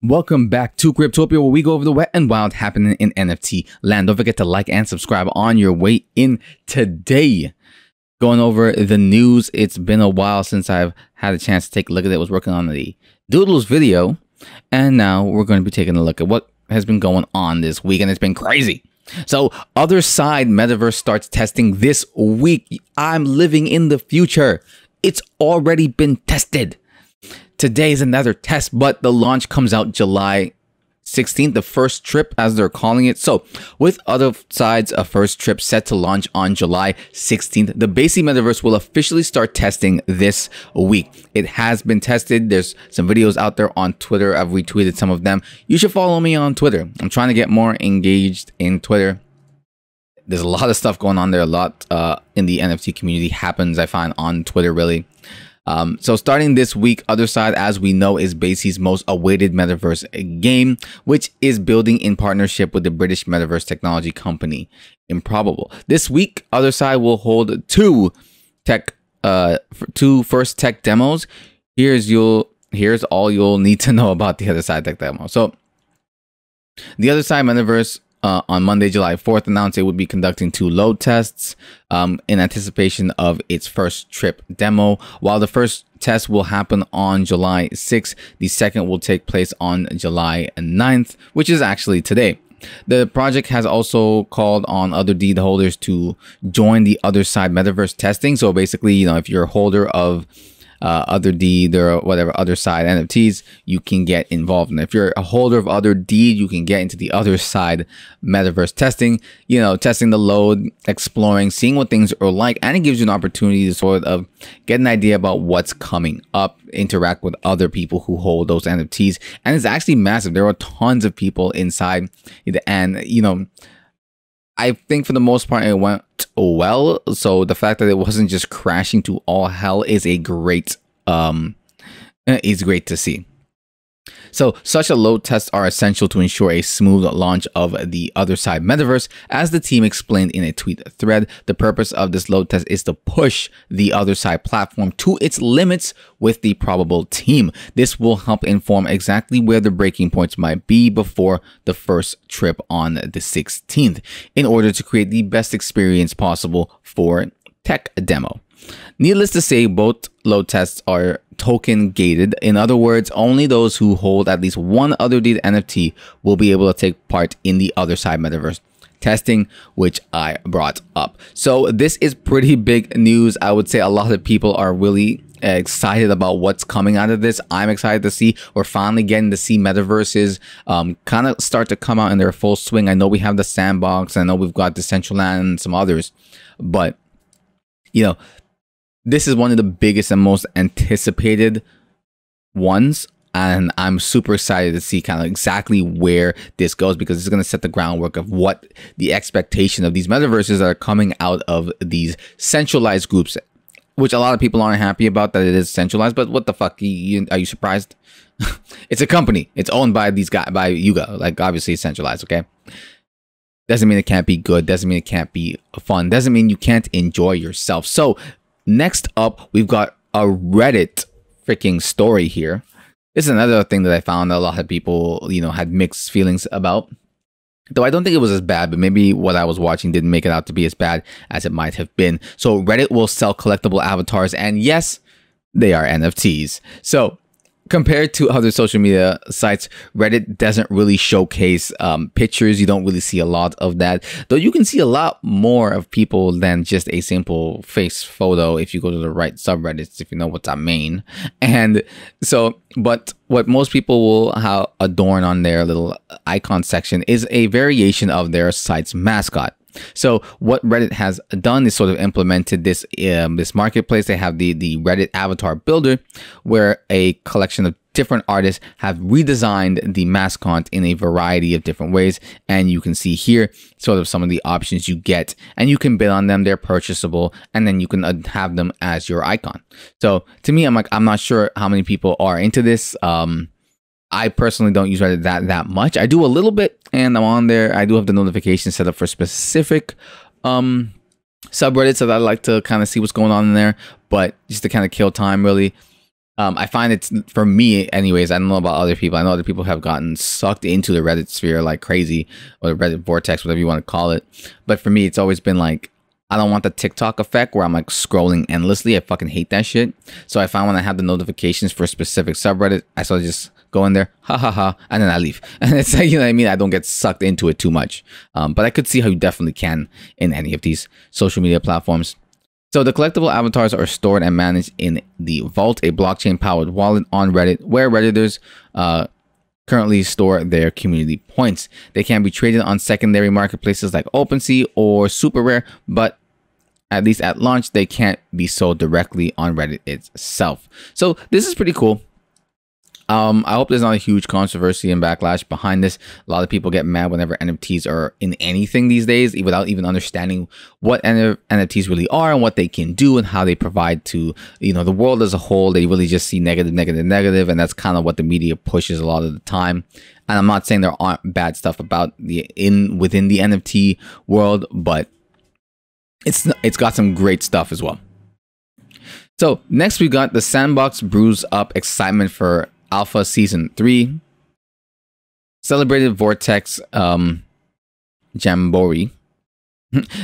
Welcome back to Cryptopia, where we go over the wet and wild happening in NFT land. Don't forget to like and subscribe on your way in today. Going over the news. It's been a while since I've had a chance to take a look at it. I was working on the Doodles video, and now we're going to be taking a look at what has been going on this week, and it's been crazy. So, Other Side Metaverse starts testing this week. I'm living in the future. It's already been tested. Today is another test, but the launch comes out July 16th, the first trip as they're calling it. So with Other Side's first trip set to launch on July 16th, the BAYC Metaverse will officially start testing this week. It has been tested. There's some videos out there on Twitter. I've retweeted some of them. You should follow me on Twitter. I'm trying to get more engaged in Twitter. There's a lot of stuff going on there. A lot in the NFT community happens, I find, on Twitter, really. So starting this week, Other Side, as we know, is BAYC's most awaited Metaverse game, which is building in partnership with the British Metaverse technology company Improbable. This week, Other Side will hold two first tech demos. Here's all you'll need to know about the Other Side tech demo. So the Other Side Metaverse on Monday, July 4th, announced it would be conducting 2 load tests in anticipation of its first trip demo. While the first test will happen on July 6th, the second will take place on July 9th, which is actually today. The project has also called on other deed holders to join the Other Side Metaverse testing. So basically, if you're a holder of other deed or whatever Other Side NFTs, you can get involved. And if you're a holder of other deed, you can get into the Other Side Metaverse testing, testing the load, exploring, seeing what things are like, and it gives you an opportunity to sort of get an idea about what's coming up, interact with other people who hold those NFTs. And it's actually massive. There are tons of people inside, and I think for the most part it went well. So the fact that it wasn't just crashing to all hell is great to see. So such a load tests are essential to ensure a smooth launch of the Other Side Metaverse. As the team explained in a tweet thread, the purpose of this load test is to push the Other Side platform to its limits with the probable team. This will help inform exactly where the breaking points might be before the first trip on the 16th in order to create the best experience possible for tech demo. Needless to say, both load tests are token gated. In other words, only those who hold at least one Other Deed NFT will be able to take part in the Other Side Metaverse testing, which I brought up. So this is pretty big news. I would say a lot of people are really excited about what's coming out of this. I'm excited to see we're finally getting to see metaverses kind of start to come out in their full swing. I know we have the Sandbox. I know we've got Decentraland and some others, but this is one of the biggest and most anticipated ones, and I'm super excited to see kind of exactly where this goes, because it's going to set the groundwork of what the expectation of these metaverses that are coming out of these centralized groups, which a lot of people aren't happy about that it is centralized. But what the fuck? Are you surprised? It's a company. It's owned by these guys, by Yuga. Like, obviously it's centralized, okay? Doesn't mean it can't be good. Doesn't mean it can't be fun. Doesn't mean you can't enjoy yourself. So next up, we've got a Reddit freaking story here. This is another thing that I found a lot of people, had mixed feelings about. Though I don't think it was as bad, but maybe what I was watching didn't make it out to be as bad as it might have been. So Reddit will sell collectible avatars, and yes, they are NFTs. So compared to other social media sites, Reddit doesn't really showcase pictures. You don't really see a lot of that, though you can see a lot more of people than just a simple face photo if you go to the right subreddits, if you know what I mean. And so, but what most people will adorn on their little icon section is a variation of their site's mascot. So what Reddit has done is sort of implemented this this marketplace. They have the Reddit avatar builder, where a collection of different artists have redesigned the mascot in a variety of different ways. And you can see here sort of some of the options you get, and you can bid on them. They're purchasable, and then you can have them as your icon. So to me, I'm not sure how many people are into this. I personally don't use Reddit that much. I do a little bit, and I'm on there. I do have the notifications set up for specific subreddits that I like to kind of see what's going on in there, but just to kind of kill time, really. I find it's, for me anyways, I don't know about other people. I know other people have gotten sucked into the Reddit sphere like crazy, or the Reddit vortex, whatever you want to call it. But for me, it's always been like, I don't want the TikTok effect where I'm like scrolling endlessly. I fucking hate that shit. So I find when I have the notifications for a specific subreddit, I sort of just go in there, ha ha ha, and then I leave. And it's like, you know what I mean? I don't get sucked into it too much. But I could see how you definitely can in any of these social media platforms. So the collectible avatars are stored and managed in the Vault, a blockchain-powered wallet on Reddit, where Redditors currently store their community points. They can be traded on secondary marketplaces like OpenSea or SuperRare, but at least at launch, they can't be sold directly on Reddit itself. So this is pretty cool. I hope there's not a huge controversy and backlash behind this. A lot of people get mad whenever NFTs are in anything these days, without even understanding what NFTs really are and what they can do and how they provide to, you know, the world as a whole. They really just see negative, negative, negative, and that's kind of what the media pushes a lot of the time. And I'm not saying there aren't bad stuff about within the NFT world, but it's got some great stuff as well. So next we got the Sandbox brews up excitement for Alpha Season 3. Celebrated Vortex Jamboree.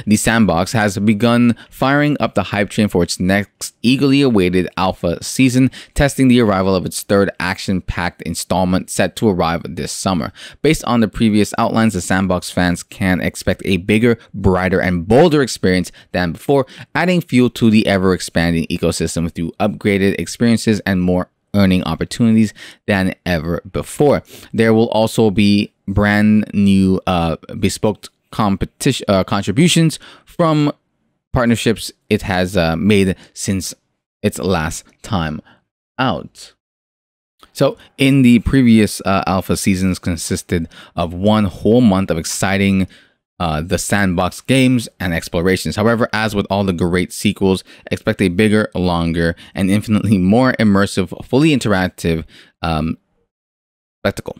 The Sandbox has begun firing up the hype train for its next eagerly awaited Alpha season, testing the arrival of its third action-packed installment set to arrive this summer. Based on the previous outlines, the Sandbox fans can expect a bigger, brighter, and bolder experience than before, adding fuel to the ever-expanding ecosystem through upgraded experiences and more earning opportunities than ever before. There will also be brand new bespoke contributions from partnerships it has made since its last time out. So in the previous alpha seasons consisted of one whole month of exciting the Sandbox games and explorations. However, as with all the great sequels, expect a bigger, longer, and infinitely more immersive, fully interactive spectacle.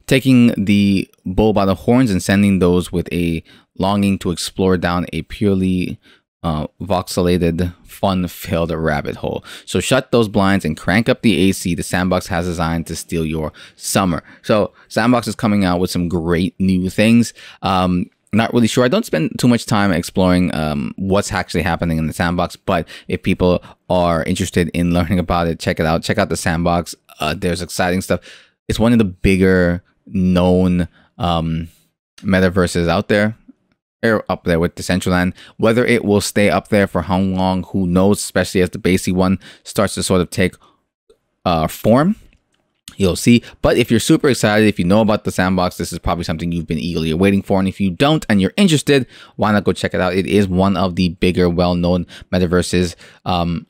Taking the bull by the horns and sending those with a longing to explore down a purely voxelated, fun-filled rabbit hole. So shut those blinds and crank up the AC. The Sandbox has designed to steal your summer. So Sandbox is coming out with some great new things. Not really sure. I don't spend too much time exploring what's actually happening in the Sandbox, but if people are interested in learning about it, check it out. Check out the Sandbox. There's exciting stuff. It's one of the bigger known metaverses out there, or up there with Decentraland. Whether it will stay up there for how long, who knows, especially as the BAYC one starts to sort of take form. You'll see. But if you're super excited, if you know about the Sandbox, this is probably something you've been eagerly waiting for. And if you don't and you're interested, why not go check it out? It is one of the bigger, well-known metaverses,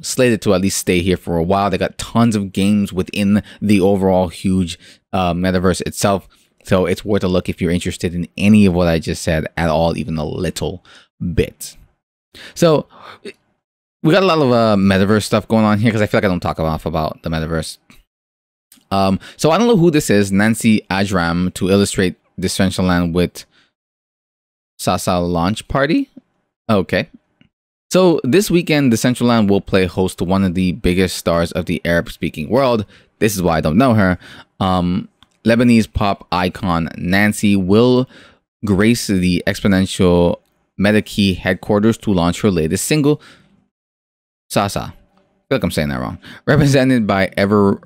slated to at least stay here for a while. They got tons of games within the overall huge metaverse itself. So it's worth a look if you're interested in any of what I just said at all, even a little bit. So we got a lot of metaverse stuff going on here because I feel like I don't talk enough about the metaverse. So I don't know who this is, Nancy Ajram, to illustrate Decentraland with Sasa launch party. Okay. So this weekend, Decentraland will play host to one of the biggest stars of the Arab-speaking world. This is why I don't know her. Lebanese pop icon Nancy will grace the exponential MetaKey headquarters to launch her latest single, Sasa. I feel like I'm saying that wrong. Presented by Every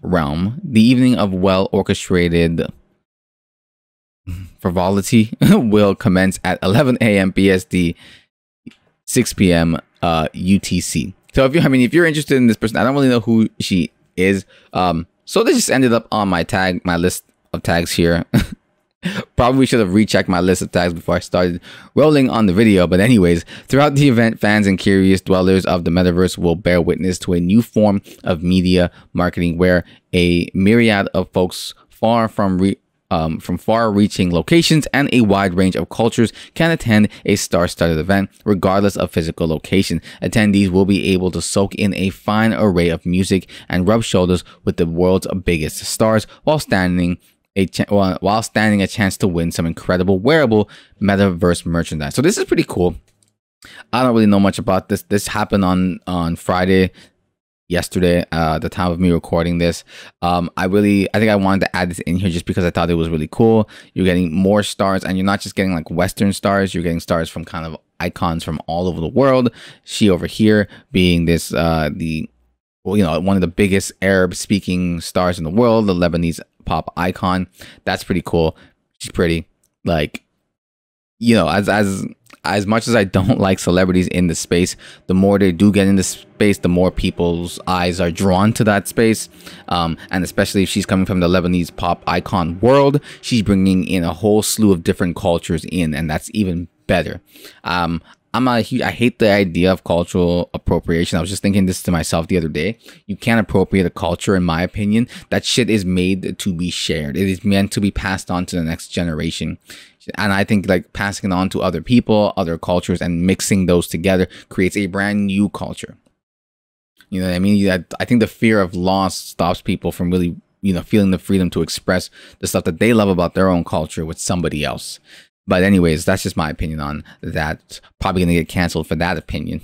Realm. The evening of well-orchestrated frivolity will commence at 11 a.m. PST, 6 p.m. UTC. So if you're interested in this person, I don't really know who she is. So they just ended up on my list of tags here. Probably should have rechecked my list of tags before I started rolling on the video. But anyways, throughout the event, fans and curious dwellers of the metaverse will bear witness to a new form of media marketing where a myriad of folks from far-reaching locations and a wide range of cultures can attend a star-studded event, regardless of physical location. Attendees will be able to soak in a fine array of music and rub shoulders with the world's biggest stars while standing a chance to win some incredible wearable metaverse merchandise. So this is pretty cool. I don't really know much about this. This happened on Friday, yesterday, the time of me recording this. I think I wanted to add this in here just because I thought it was really cool. You're getting more stars, and you're not just getting like Western stars. You're getting stars from kind of icons from all over the world. She over here being this one of the biggest Arab speaking stars in the world, the Lebanese pop icon. That's pretty cool. She's pretty. Like, as much as I don't like celebrities in the space, the more they do get in the space, the more people's eyes are drawn to that space. And especially if she's coming from the Lebanese pop icon world, she's bringing in a whole slew of different cultures in, and that's even better. I hate the idea of cultural appropriation. I was just thinking this to myself the other day. You can't appropriate a culture, in my opinion. That shit is made to be shared. It is meant to be passed on to the next generation. And I think like passing it on to other people, other cultures, and mixing those together creates a brand new culture. You know what I mean? I think the fear of loss stops people from really, feeling the freedom to express the stuff that they love about their own culture with somebody else. But anyways, that's just my opinion on that. Probably going to get canceled for that opinion.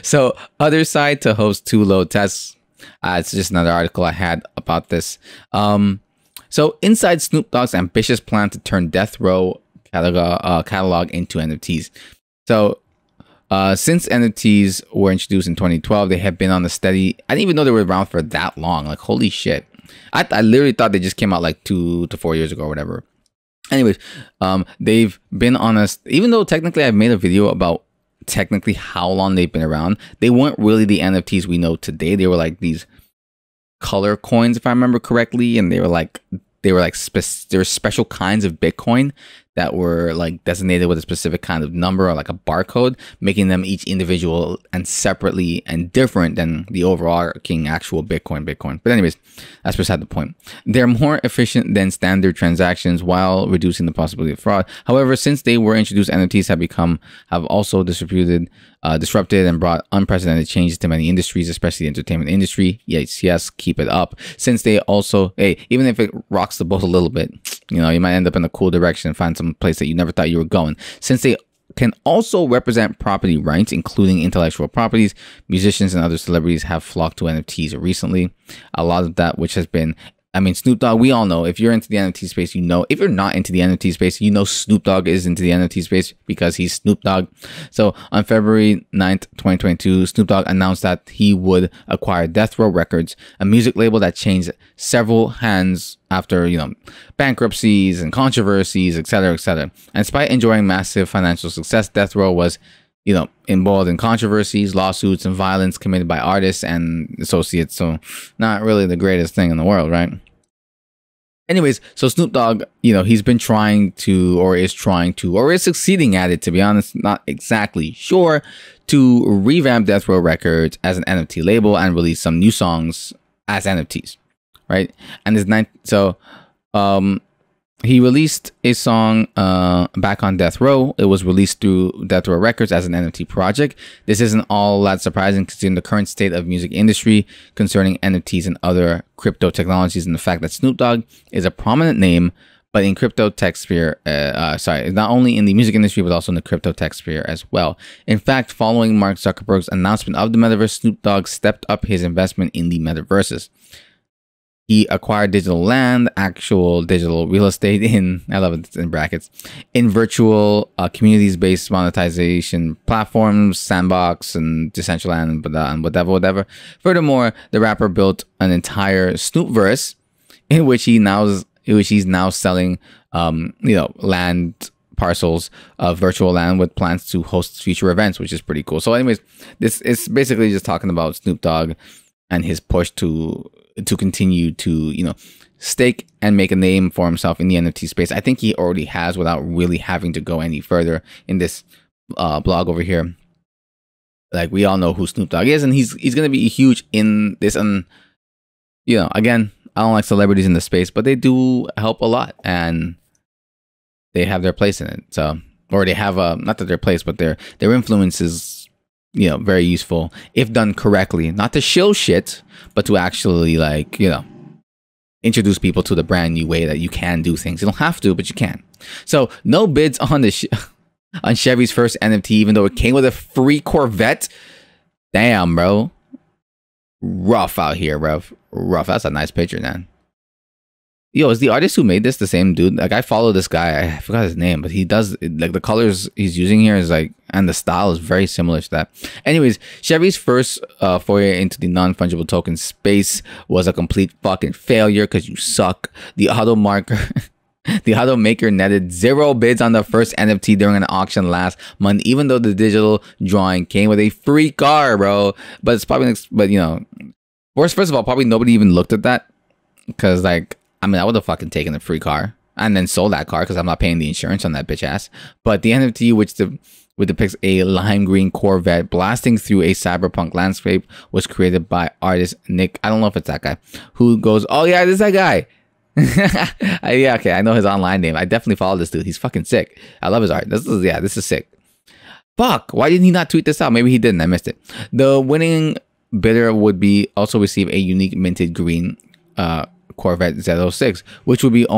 So, other side to host 2 load tests. It's just another article I had about this. So, inside Snoop Dogg's ambitious plan to turn Death Row catalog into NFTs. So, since NFTs were introduced in 2012, they have been on a steady... I didn't even know they were around for that long. Like, holy shit. I literally thought they just came out like 2 to 4 years ago or whatever. Anyways, they've been on us, even though technically I've made a video about technically how long they've been around. They weren't really the NFTs we know today. They were like these color coins, if I remember correctly, and they were special kinds of Bitcoin that were like designated with a specific kind of number or like a barcode, making them each individual and separately and different than the overarching actual Bitcoin. But anyways, that's beside the point. They're more efficient than standard transactions while reducing the possibility of fraud. However, since they were introduced, NFTs have also disrupted and brought unprecedented changes to many industries, especially the entertainment industry. Yes, keep it up. Since they also, even if it rocks the boat a little bit, you might end up in a cool direction and find some place that you never thought you were going. Since they can also represent property rights, including intellectual properties, musicians and other celebrities have flocked to NFTs recently. A lot of that, which has been, Snoop Dogg, we all know, if you're into the NFT space, if you're not into the NFT space, Snoop Dogg is into the NFT space because he's Snoop Dogg. So on February 9th, 2022, Snoop Dogg announced that he would acquire Death Row Records, a music label that changed several hands after, bankruptcies and controversies, etc., etc. And despite enjoying massive financial success, Death Row was involved in controversies, lawsuits, and violence committed by artists and associates. So not really the greatest thing in the world, right? Anyways, so Snoop Dogg, he's been trying to, or is succeeding at it, to be honest, not exactly sure, to revamp Death Row Records as an NFT label and release some new songs as NFTs, right? And he released a song back on Death Row. It was released through Death Row Records as an NFT project. This isn't all that surprising considering the current state of music industry concerning NFTs and other crypto technologies, and the fact that Snoop Dogg is a prominent name, but in crypto tech sphere, not only in the music industry, but also in the crypto tech sphere as well. In fact, following Mark Zuckerberg's announcement of the metaverse, Snoop Dogg stepped up his investment in the metaverses. He acquired digital land, actual digital real estate I love it in brackets, in virtual communities-based monetization platforms, Sandbox and Decentraland and whatever. Furthermore, the rapper built an entire Snoopverse in which he's now selling, land parcels of virtual land with plans to host future events, which is pretty cool. So anyways, this is basically just talking about Snoop Dogg and his push to continue to, stake and make a name for himself in the NFT space. I think he already has without really having to go any further in this blog over here. Like, we all know who Snoop Dogg is, and he's going to be huge in this. And, again, I don't like celebrities in the space, but they do help a lot, and they have their place in it. So, or they have not that their place, but their influence is, very useful if done correctly. Not to shill shit, but to actually, introduce people to the brand new way that you can do things. You don't have to, but you can. So, no bids on this on Chevy's first NFT, even though it came with a free Corvette. Damn, bro. Rough out here, bro. Rough. That's a nice picture, man. Yo, is the artist who made this the same dude? Like, I follow this guy. I forgot his name, but he does, like, the colors he's using here is like, and the style is very similar to that. Anyways, Chevy's first foray into the non-fungible token space was a complete fucking failure because you suck. The automaker netted 0 bids on the first NFT during an auction last month, even though the digital drawing came with a free car, bro. But it's probably, but you know, first of all, probably nobody even looked at that because, like, I mean, I would have fucking taken the free car and then sold that car because I'm not paying the insurance on that bitch ass. But the NFT, which depicts a lime green Corvette blasting through a cyberpunk landscape, was created by artist Nick. I don't know if it's that guy who goes, oh yeah, this is that guy. Yeah, okay, I know his online name. I definitely follow this dude. He's fucking sick. I love his art. This is sick. Fuck, why didn't he not tweet this out? Maybe he didn't. I missed it. The winning bidder would also receive a unique minted green Corvette Z06, which will be the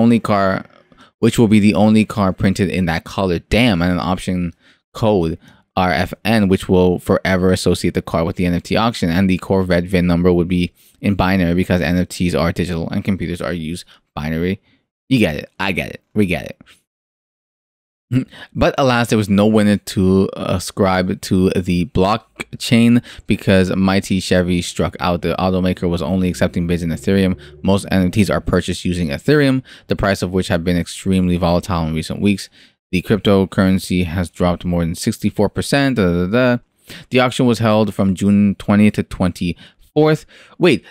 only car printed in that color. Damn, and an option code RFN, which will forever associate the car with the NFT auction, and the Corvette VIN number would be in binary because NFTs are digital and computers are used binary. You get it. I get it. We get it. But alas, there was no winner to ascribe to the blockchain because Mighty Chevy struck out. The automaker was only accepting bids in Ethereum. Most NFTs are purchased using Ethereum, the price of which have been extremely volatile in recent weeks. The cryptocurrency has dropped more than 64%. The auction was held from June 20th to 24th. Wait,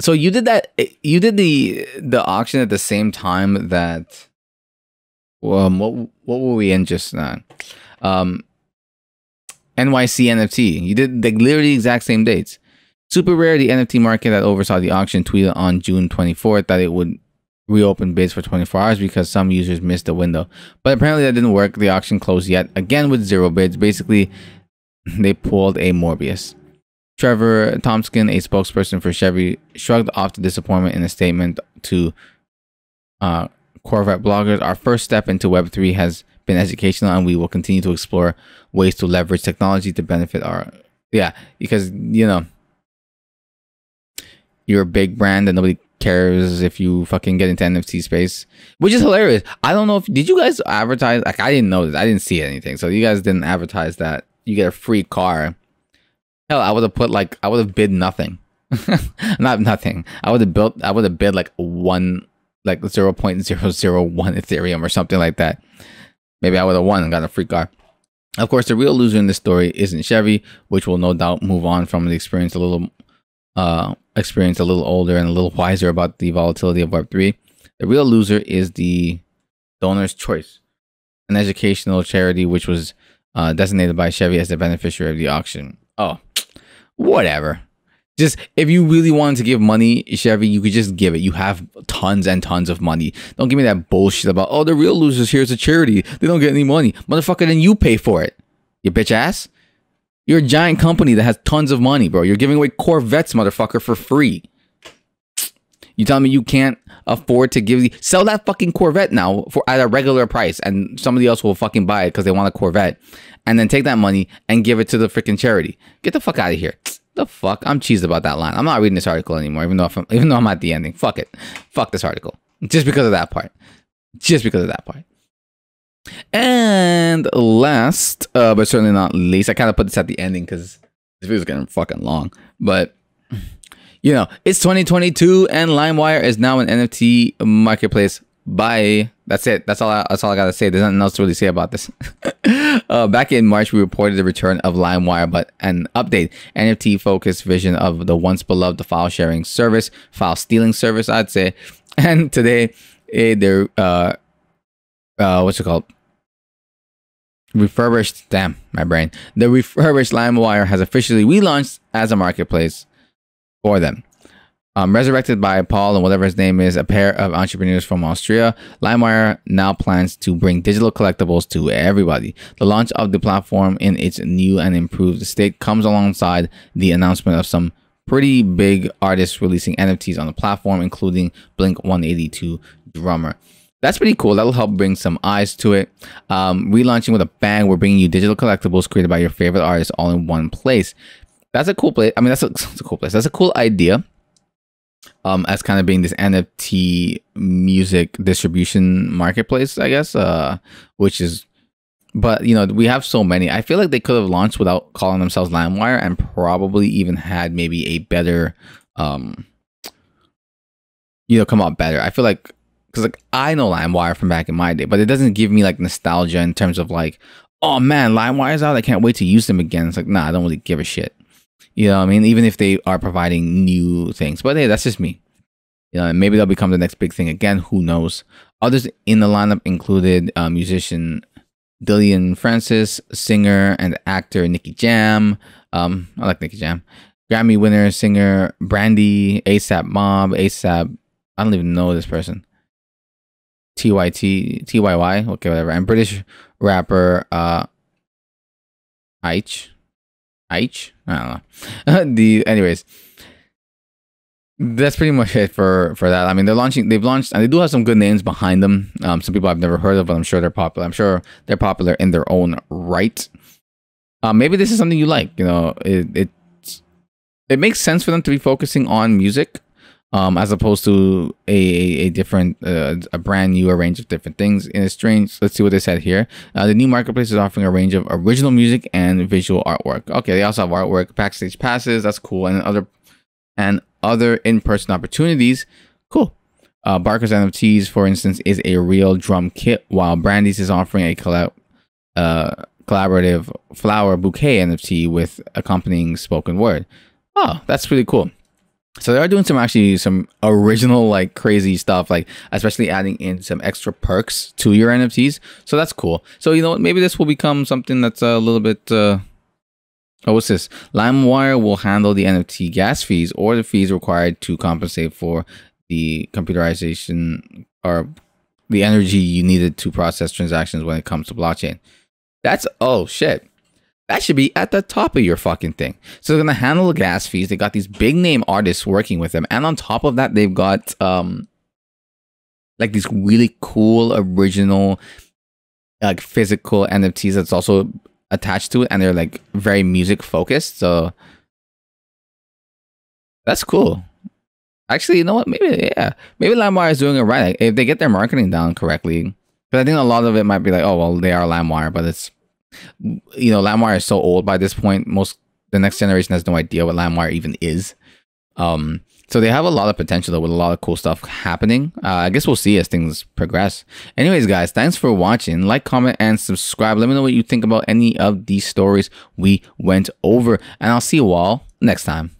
so you did that? You did the auction at the same time that? What were we in just now? NYC NFT. You did like literally exact same dates. Super Rare, the NFT market that oversaw the auction, tweeted on June 24th that it would reopen bids for 24 hours because some users missed the window. But apparently that didn't work. The auction closed yet again with 0 bids. Basically, they pulled a Morbius. Trevor Tomskin, a spokesperson for Chevy, shrugged off the disappointment in a statement to Corvette bloggers. Our first step into Web3 has been educational, and we will continue to explore ways to leverage technology to benefit our... Yeah, because, you know, you're a big brand and nobody cares if you fucking get into NFT space, which is hilarious. I don't know if... Did you guys advertise? Like, I didn't know this. I didn't see anything. So you guys didn't advertise that you get a free car. Hell, I would have put like... I would have bid nothing. Not nothing. I would have bid like 0.001 Ethereum or something like that. Maybe I would have won and got a free car. Of course, the real loser in this story isn't Chevy, which will no doubt move on from the experience a little older and a little wiser about the volatility of Web3. The real loser is the Donor's Choice, an educational charity which was designated by Chevy as the beneficiary of the auction. Oh, whatever. Just, if you really wanted to give money, Chevy, you could just give it. You have tons and tons of money. Don't give me that bullshit about, oh, the real losers here is a charity. They don't get any money. Motherfucker, then you pay for it. You bitch ass. You're a giant company that has tons of money, bro. You're giving away Corvettes, motherfucker, for free. You tell me you can't afford to sell that fucking Corvette now at a regular price, and somebody else will fucking buy it because they want a Corvette, and then take that money and give it to the freaking charity. Get the fuck out of here. The fuck? I'm cheesed about that line. I'm not reading this article anymore, even though I'm at the ending. Fuck it. Fuck this article. Just because of that part. Just because of that part. And last, but certainly not least, I kind of put this at the ending because this video is getting fucking long. But, you know, it's 2022 and Limewire is now an NFT marketplace. Bye. That's it. That's all I gotta say. There's nothing else to really say about this. Back in March, we reported the return of Limewire, but an update NFT-focused vision of the once beloved file stealing service, I'd say. And today, they're what's it called? Refurbished. Damn, my brain. The refurbished Limewire has officially relaunched as a marketplace for them. Resurrected by Paul and whatever his name is, a pair of entrepreneurs from Austria, Limewire now plans to bring digital collectibles to everybody. The launch of the platform in its new and improved state comes alongside the announcement of some pretty big artists releasing NFTs on the platform, including Blink-182 drummer. That's pretty cool. That'll help bring some eyes to it. Relaunching with a bang. We're bringing you digital collectibles created by your favorite artists all in one place. That's a cool place. I mean, that's a cool place. That's a cool idea. As kind of being this NFT music distribution marketplace, I guess. Which is, but you know, we have so many. I feel like they could have launched without calling themselves Limewire, and probably even had maybe a better, come out better. I feel like, because like I know LimeWire from back in my day, but it doesn't give me like nostalgia in terms of like, oh man, LimeWire's out, I can't wait to use them again. It's like, nah, I don't really give a shit. You know what I mean? Even if they are providing new things. But hey, that's just me. You know, and maybe they'll become the next big thing again. Who knows? Others in the lineup included musician Dillian Francis, singer and actor Nicky Jam. I like Nicky Jam. Grammy winner, singer Brandy, ASAP Mob, ASAP. I don't even know this person. TYY, okay, whatever. And British rapper Aich. I don't know. Anyways, that's pretty much it for that. I mean, they've launched, and they do have some good names behind them. Some people I've never heard of, but I'm sure they're popular. I'm sure they're popular in their own right. Maybe this is something you like. You know, it makes sense for them to be focusing on music. As opposed to a different, a brand new range of different things in exchange. Let's see what they said here. The new marketplace is offering a range of original music and visual artwork. Okay, they also have artwork, backstage passes. That's cool, and other in-person opportunities. Cool. Barker's NFTs, for instance, is a real drum kit, while Brandy's is offering a collaborative flower bouquet NFT with accompanying spoken word. Oh, that's pretty cool. So they are doing some original, like, crazy stuff, like especially adding in some extra perks to your NFTs. So that's cool. So, you know what, maybe this will become something that's a little bit, oh, what's this? LimeWire will handle the NFT gas fees or the fees required to compensate for the computerization or the energy you needed to process transactions when it comes to blockchain. That's, oh shit. That should be at the top of your fucking thing. So they're going to handle the gas fees. They got these big name artists working with them. And on top of that, they've got like these really cool original like physical NFTs that's also attached to it. And they're like very music focused. So that's cool. Actually, you know what? Maybe LimeWire is doing it right. Like, if they get their marketing down correctly. Because I think a lot of it might be like, oh, well, they are LimeWire, but it's, you know, LimeWire is so old by this point. The next generation has no idea what LimeWire even is. So they have a lot of potential though, with a lot of cool stuff happening. I guess we'll see as things progress. Anyways, guys, thanks for watching. Like, comment, and subscribe. Let me know what you think about any of these stories we went over, and I'll see you all next time.